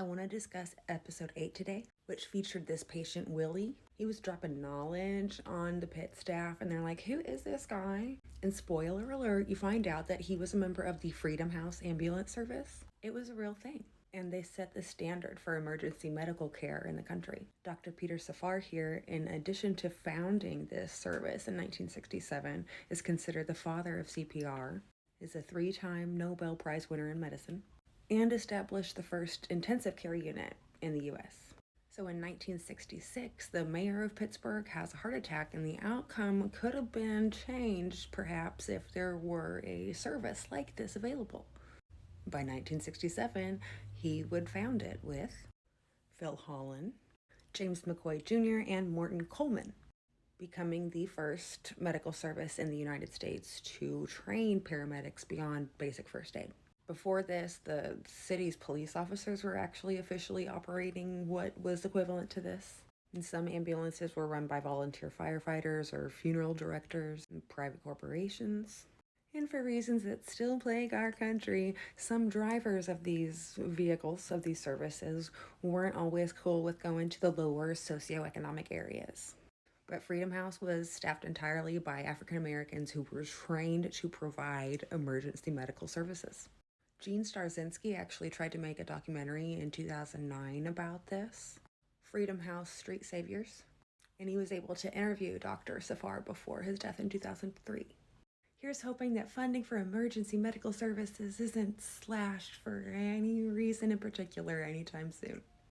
I want to discuss episode 8 today, which featured this patient, Willie. He was dropping knowledge on the pit staff, and they're like, who is this guy? And spoiler alert, you find out that he was a member of the Freedom House Ambulance Service. It was a real thing, and they set the standard for emergency medical care in the country. Dr. Peter Safar here, in addition to founding this service in 1967, is considered the father of CPR, is a 3-time Nobel Prize winner in medicine, and established the first intensive care unit in the US. So in 1966, the mayor of Pittsburgh has a heart attack, and the outcome could have been changed perhaps if there were a service like this available. By 1967, he would found it with Phil Holland, James McCoy Jr., and Morton Coleman, becoming the first medical service in the United States to train paramedics beyond basic first aid. Before this, the city's police officers were actually officially operating what was equivalent to this. And some ambulances were run by volunteer firefighters or funeral directors and private corporations. And for reasons that still plague our country, some drivers of these vehicles, of these services, weren't always cool with going to the lower socioeconomic areas. But Freedom House was staffed entirely by African Americans who were trained to provide emergency medical services. Gene Starzinski actually tried to make a documentary in 2009 about this, Freedom House Street Saviors, and he was able to interview Dr. Safar before his death in 2003. Here's hoping that funding for emergency medical services isn't slashed for any reason in particular anytime soon.